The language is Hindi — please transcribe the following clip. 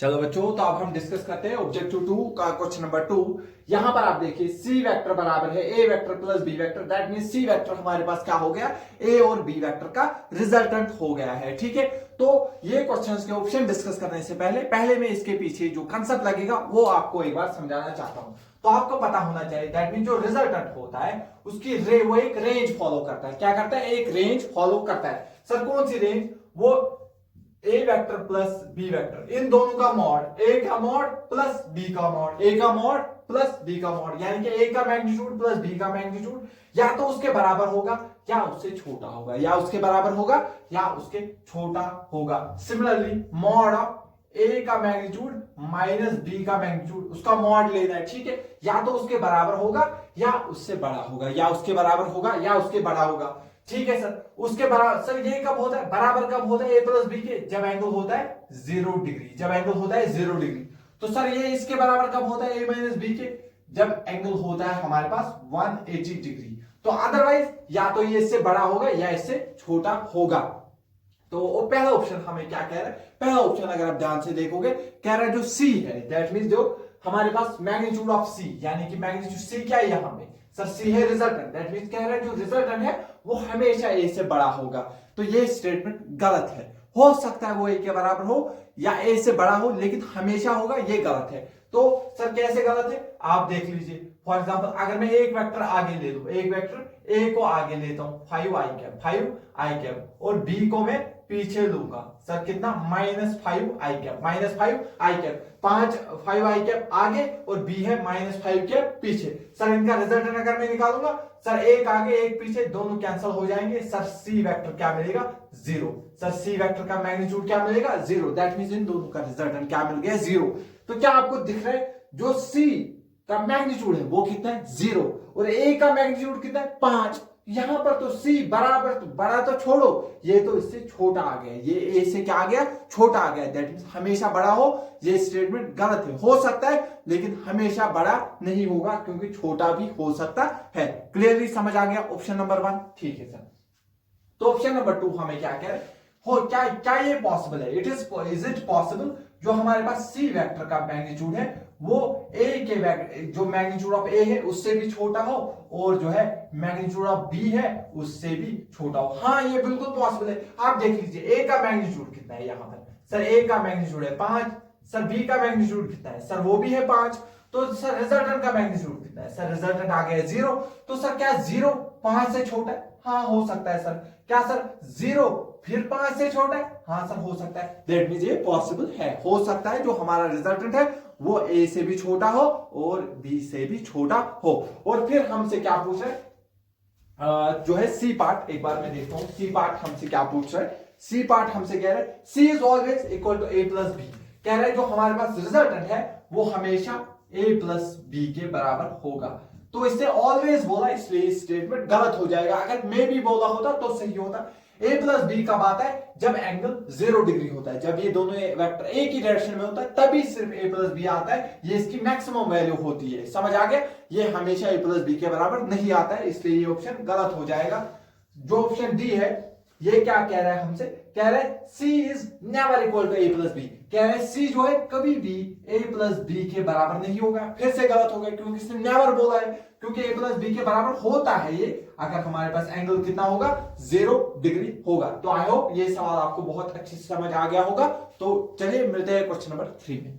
चलो बच्चों, तो अब हम डिस्कस करते हैं ऑब्जेक्टिव 2 का क्वेश्चन नंबर 2। यहां पर आप देखिए सी वेक्टर बराबर है A vector plus B vector. That mean C vector हमारे पास क्या हो गया, ए और बी वेक्टर का रिजल्टेंट हो गया है। ठीक है, तो ये क्वेश्चंस के ऑप्शन डिस्कस करने से पहले मैं इसके पीछे जो कंसेप्ट लगेगा वो आपको एक बार समझाना चाहता हूं। तो आपको पता होना चाहिए दैट मीन जो रिजल्टेंट होता है उसकी वो एक रेंज फॉलो करता है। क्या करता है, एक रेंज फॉलो करता है। सर कौन सी रेंज, वो ए वेक्टर प्लस बी वेक्टर, इन दोनों का मॉड, ए का मॉड प्लस बी का मॉड, ए का मॉड प्लस बी का मॉड, यानी कि ए का मैग्नीट्यूड प्लस बी का मैग्नीट्यूड या तो उसके बराबर होगा या उससे छोटा होगा, या उसके बराबर होगा या उसके छोटा होगा। सिमिलरली मॉड ऑफ ए का मैग्नीट्यूड माइनस बी का मैग्नीट्यूड, उसका मॉड लेना है। ठीक है, या तो उसके बराबर होगा या उससे बड़ा होगा, या उसके बराबर होगा या उसके बड़ा होगा। ठीक है सर, उसके बराबर, सर ये कब होता है, बराबर कब होता है ए प्लस बी के, जब एंगल होता है 0 डिग्री, जब एंगल होता है 0 डिग्री। तो सर ये इसके बराबर कब होता है ए माइनस बी के, जब एंगल होता है हमारे पास 180 डिग्री। तो अदरवाइज या तो ये इससे बड़ा होगा या इससे छोटा होगा। तो पहला ऑप्शन हमें क्या कह रहा है, पहला ऑप्शन अगर आप ध्यान से देखोगे कह रहा है जो सी है, दैट मींस जो हमारे पास मैग्नीट्यूड ऑफ सी, यानी कि मैग्नीट्यूड सी क्या है यहां पे, सर सी है रिजल्टेंट। दैट मींस कह रहा है जो रिजल्टेंट है वो हमेशा ए से बड़ा होगा। तो ये स्टेटमेंट गलत है। हो सकता है वो ए के बराबर हो या ए से बड़ा हो, लेकिन हमेशा होगा, ये गलत है। तो सर कैसे गलत है, आप देख लीजिए। फॉर एग्जाम्पल अगर मैं एक वेक्टर आगे ले लूं, एक वेक्टर ए को आगे लेता हूं 5 आई कैप, और बी को मैं पीछे लूंगा, सर कितना, -5 आई कैप, -5 आई कैप, 5 आई कैप आगे और बी है -5 कैप पीछे। सर इनका रिजल्टेंट अगर मैं निकालूंगा, सर एक आगे एक पीछे दोनों कैंसिल हो जाएंगे। सर सी वेक्टर क्या मिलेगा, 0। सर सी वेक्टर का मैग्नीट्यूड क्या मिलेगा, 0। दैट मींस इन दोनों का रिजल्टेंट क्या मिल गया, 0। तो क्या आपको दिख रहा है, जो सी का मैग्नीट्यूड है वो कितना है, 0, और ए का मैग्नीट्यूड कितना है, 5। यहां पर तो सी बराबर, तो बड़ा तो छोड़ो, ये तो इससे छोटा आ गया, ये ए से क्या आ गया, छोटा आ गया। दैट मींस हमेशा बड़ा हो, ये स्टेटमेंट गलत है। हो सकता है लेकिन हमेशा बड़ा नहीं होगा, क्योंकि छोटा भी हो सकता है। क्लियरली समझ आ गया ऑप्शन नंबर 1। ठीक है सर, तो ऑप्शन नंबर 2 हमें क्या कह रहे हैं, हो क्या क्या ये पॉसिबल है, इज इट पॉसिबल जो हमारे पास सी वेक्टर का मैग्नीट्यूड है वो ए के जो मैग्नीट्यूड ऑफ ए है उससे भी छोटा हो, और जो है मैग्नीट्यूड ऑफ बी है उससे भी छोटा हो। हाँ ये बिल्कुल पॉसिबल है। आप देख लीजिए ए का मैग्नीट्यूड कितना है यहाँ पर, सर ए का मैग्नीट्यूड है 5, सर बी का मैग्नीट्यूड कितना है, सर वो भी है 5। तो सर रिजल्टेंट का मैग्नीट्यूड कितना है, सर रिजल्टेंट आ गया 0। तो सर क्या 0 5 से छोटा है, हाँ हो सकता है सर। क्या सर 0 फिर 5 से छोटा है, हाँ सर हो सकता है। दैट मींस ये पॉसिबल है, हो सकता है जो हमारा रिजल्टेंट है वो ए से भी छोटा हो और बी से भी छोटा हो। और फिर हमसे क्या पूछ रहे हैं, जो है सी पार्ट, एक बार मैं देखता हूं सी पार्ट हमसे क्या पूछ रहा है। सी पार्ट हमसे कह रहा है C is always equal to A plus B. कह रहा है जो हमारे पास रिजल्टेंट है वो हमेशा ए प्लस बी के बराबर होगा। तो इससे ऑलवेज बोला, इसलिए स्टेटमेंट गलत हो जाएगा। अगर मे भी बोला होता तो सही होता। ए प्लस बी कब आता है, जब एंगल 0 डिग्री होता है, जब ये दोनों वेक्टर एक ही डायरेक्शन में होता है तभी सिर्फ ए प्लस बी आता है। ये इसकी मैक्सिमम वैल्यू होती है, समझ आ गया। ये हमेशा ए प्लस बी के बराबर नहीं आता है, इसलिए ये ऑप्शन गलत हो जाएगा। जो ऑप्शन डी है ये क्या कह रहा है हमसे, कह रहा है C is never equal to A plus B. कह रहा है सी जो है कभी भी ए प्लस बी के बराबर नहीं होगा। फिर से गलत हो गया क्योंकि इसने नेवर बोला है, क्योंकि ए प्लस बी के बराबर होता है ये अगर हमारे पास एंगल कितना होगा, 0 डिग्री होगा। तो आई होप ये सवाल आपको बहुत अच्छे से समझ आ गया होगा। तो चलिए मिलते हैं क्वेश्चन नंबर 3 में।